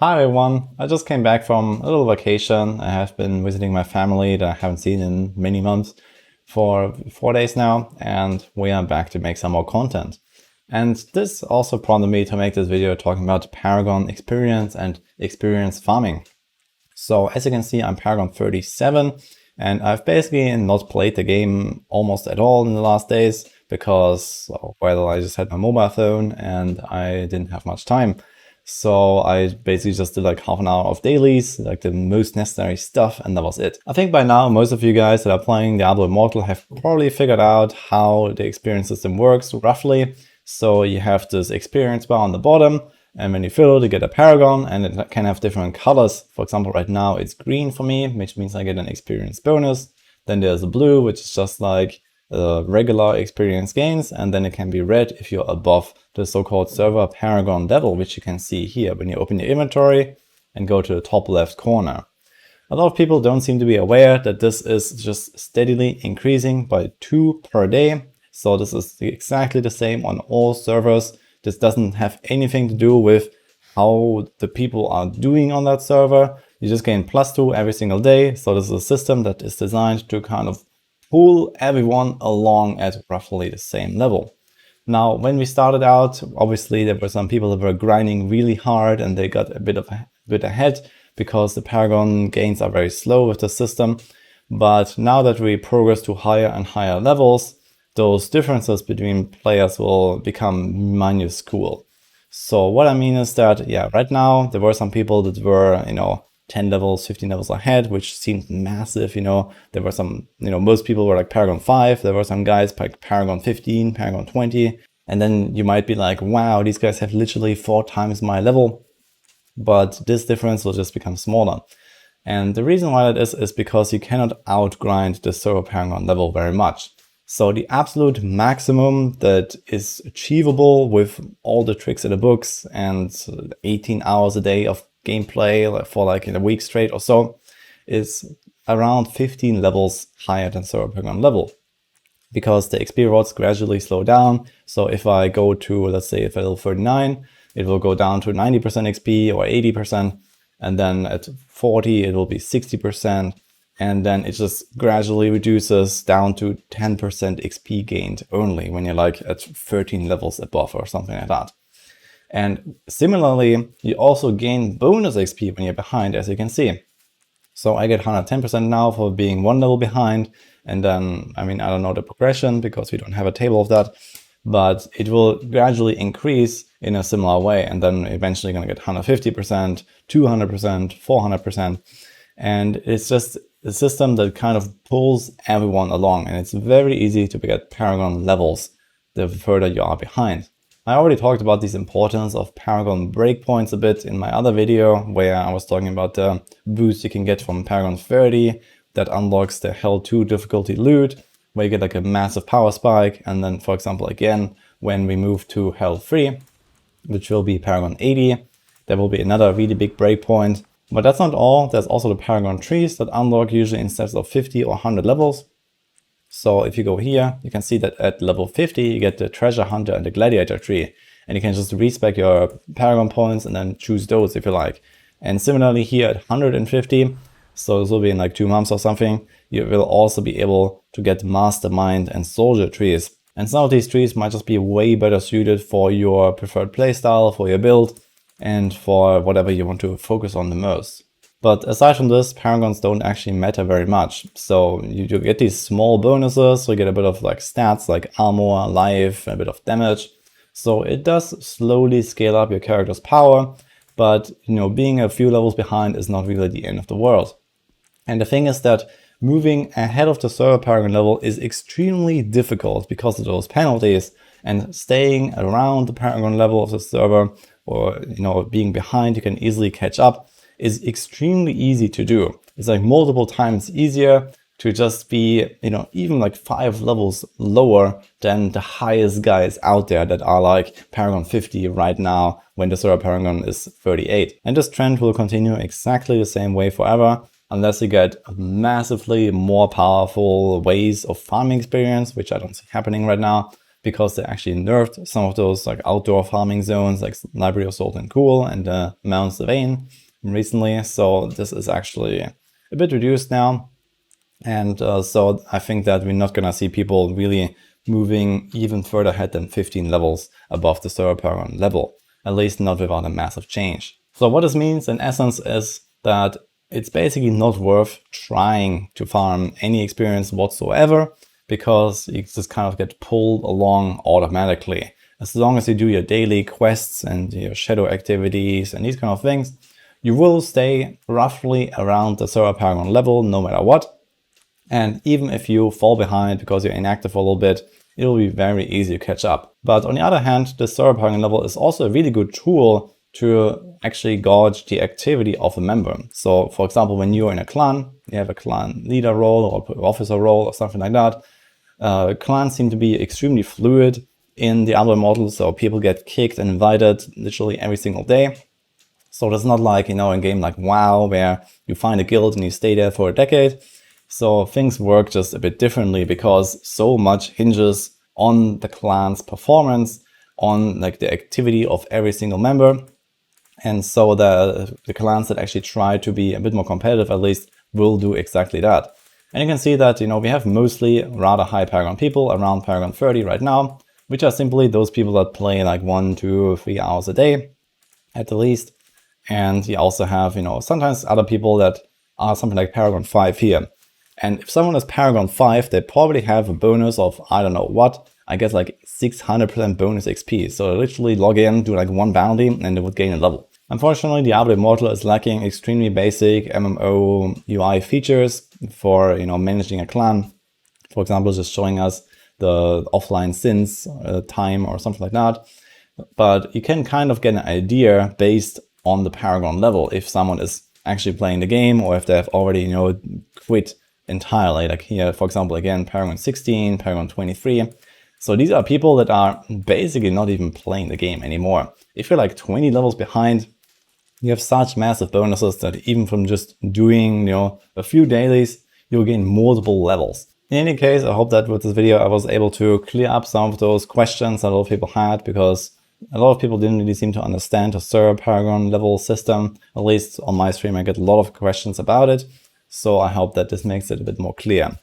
Hi everyone, I just came back from a little vacation. I have been visiting my family that I haven't seen in many months for 4 days now, and we are back to make some more content. And this also prompted me to make this video talking about Paragon experience and experience farming. So as you can see, I'm Paragon 37, and I've basically not played the game almost at all in the last days because, well, I just had my mobile phone and I didn't have much time. So I basically just did like half an hour of dailies, like the most necessary stuff, and that was it. I think by now most of you guys that are playing Diablo Immortal have probably figured out how the experience system works roughly. So you have this experience bar on the bottom, and when you fill it, you get a Paragon, and it can have different colors. For example, right now it's green for me, which means I get an experience bonus. Then there's a blue, which is just like regular experience gains, and then it can be red if you're above the so-called server Paragon level, which you can see here when you open your inventory and go to the top left corner. A lot of people don't seem to be aware that this is just steadily increasing by 2 per day. So this is exactly the same on all servers. This doesn't have anything to do with how the people are doing on that server. You just gain +2 every single day. So this is a system that is designed to kind of pull everyone along at roughly the same level. Now, when we started out, obviously there were some people that were grinding really hard and they got a bit ahead because the Paragon gains are very slow with the system. But now that we progress to higher and higher levels, those differences between players will become minuscule. So what I mean is that, yeah, right now there were some people that were, 10 levels, 15 levels ahead, which seemed massive. There were some, most people were like Paragon 5. There were some guys like Paragon 15, Paragon 20. And then you might be like, wow, these guys have literally 4 times my level. But this difference will just become smaller. And the reason why that is because you cannot outgrind the server Paragon level very much. So the absolute maximum that is achievable with all the tricks in the books and 18 hours a day of gameplay for like in a week straight or so is around 15 levels higher than server Paragon level, because the XP rods gradually slow down. So if I go to, let's say, if level 39, it will go down to 90% XP or 80%, and then at 40 it will be 60%, and then it just gradually reduces down to 10% XP gained only when you're like at 13 levels above or something like that. And similarly, you also gain bonus XP when you're behind, as you can see. So I get 110% now for being 1 level behind. And then, I don't know the progression because we don't have a table of that, but it will gradually increase in a similar way. And then eventually going to get 150%, 200%, 400%. And it's just a system that kind of pulls everyone along. And it's very easy to get Paragon levels the further you are behind. I already talked about the importance of Paragon breakpoints a bit in my other video, where I was talking about the boost you can get from Paragon 30 that unlocks the Hell 2 difficulty loot, where you get like a massive power spike. And then, for example, again, when we move to Hell 3, which will be Paragon 80, there will be another really big breakpoint. But that's not all. There's also the Paragon trees that unlock usually in sets of 50 or 100 levels. So if you go here, you can see that at level 50, you get the Treasure Hunter and the Gladiator tree. And you can just respec your Paragon points and then choose those if you like. And similarly here at 150, so this will be in like 2 months or something, you will also be able to get Mastermind and Soldier trees. And some of these trees might just be way better suited for your preferred playstyle, for your build, and for whatever you want to focus on the most. But aside from this, Paragons don't actually matter very much. So you get these small bonuses, so you get a bit of like stats like armor, life, a bit of damage. So it does slowly scale up your character's power, but being a few levels behind is not really the end of the world. And the thing is that moving ahead of the server Paragon level is extremely difficult because of those penalties, and staying around the Paragon level of the server, or being behind, you can easily catch up, is extremely easy to do. It's like multiple times easier to just be, even like 5 levels lower than the highest guys out there that are like Paragon 50 right now when the server Paragon is 38. And this trend will continue exactly the same way forever, unless you get massively more powerful ways of farming experience, which I don't see happening right now. because they actually nerfed some of those like outdoor farming zones like Library of Salt and Cool and Mount Sylvain recently. So this is actually a bit reduced now. And so I think that we're not gonna see people really moving even further ahead than 15 levels above the server Paragon level, at least not without a massive change. So what this means in essence is that it's basically not worth trying to farm any experience whatsoever, because you just kind of get pulled along automatically. As long as you do your daily quests and your shadow activities and these kind of things, you will stay roughly around the server Paragon level no matter what. And even if you fall behind because you're inactive for a little bit, it will be very easy to catch up. But on the other hand, the server Paragon level is also a really good tool to actually gauge the activity of a member. So for example, when you're in a clan, you have a clan leader role or officer role or something like that. Clans seem to be extremely fluid in the Diablo Immortal, so people get kicked and invited literally every single day. So it's not like, you know, a game like WoW where you find a guild and you stay there for a decade. So things work just a bit differently because so much hinges on the clan's performance, on like the activity of every single member. And so the clans that actually try to be a bit more competitive at least will do exactly that. And you can see that, you know, we have mostly rather high Paragon people, around Paragon 30 right now, which are simply those people that play like 1, 2, 3 hours a day at the least. And you also have, you know, sometimes other people that are something like Paragon 5 here. And if someone is Paragon 5, they probably have a bonus of, I don't know what, I guess like 600% bonus XP. So they literally log in, do like one bounty, and they would gain a level. Unfortunately, Diablo Immortal is lacking extremely basic MMO UI features for, you know, managing a clan. For example, just showing us the offline sins time or something like that. But you can kind of get an idea based on the Paragon level if someone is actually playing the game or if they have already, you know, quit entirely. Like here, for example, again, Paragon 16, Paragon 23. So these are people that are basically not even playing the game anymore. If you're like 20 levels behind, you have such massive bonuses that even from just doing, you know, a few dailies, you'll gain multiple levels. In any case, I hope that with this video I was able to clear up some of those questions that a lot of people had, because a lot of people didn't really seem to understand the server Paragon level system. At least on my stream, I get a lot of questions about it. So I hope that this makes it a bit more clear.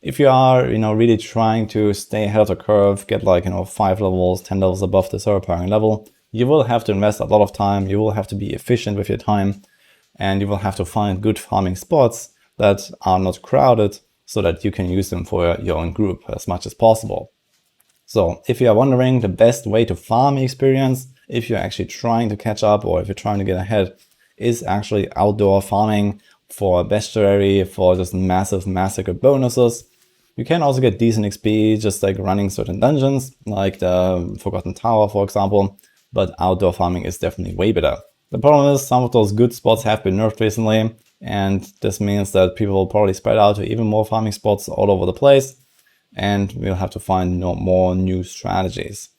If you are, you know, really trying to stay ahead of the curve, get like, you know, 5 levels, 10 levels above the server Paragon level, you will have to invest a lot of time. You will have to be efficient with your time, and you will have to find good farming spots that are not crowded so that you can use them for your own group as much as possible. So if you are wondering the best way to farm experience, if you're actually trying to catch up or if you're trying to get ahead, is actually outdoor farming for bestiary, for just massive massacre bonuses. You can also get decent XP just like running certain dungeons, like the Forgotten Tower, for example, but outdoor farming is definitely way better. The problem is some of those good spots have been nerfed recently, and this means that people will probably spread out to even more farming spots all over the place, and we'll have to find more new strategies.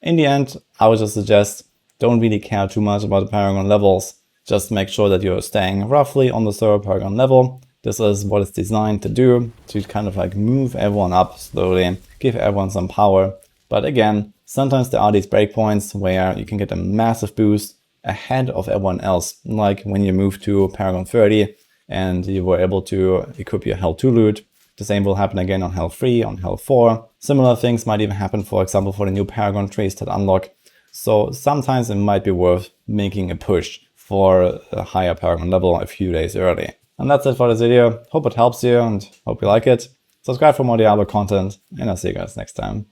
In the end, I would just suggest don't really care too much about the Paragon levels. Just make sure that you're staying roughly on the server Paragon level. This is what it's designed to do, to kind of like move everyone up slowly, give everyone some power. But again, sometimes there are these breakpoints where you can get a massive boost ahead of everyone else, like when you move to Paragon 30 and you were able to equip your Hell 2 loot. The same will happen again on Hell 3, on Hell 4. Similar things might even happen, for example, for the new Paragon trees that unlock. So sometimes it might be worth making a push for a higher Paragon level a few days early. And that's it for this video. Hope it helps you and hope you like it. Subscribe for more Diablo content, and I'll see you guys next time.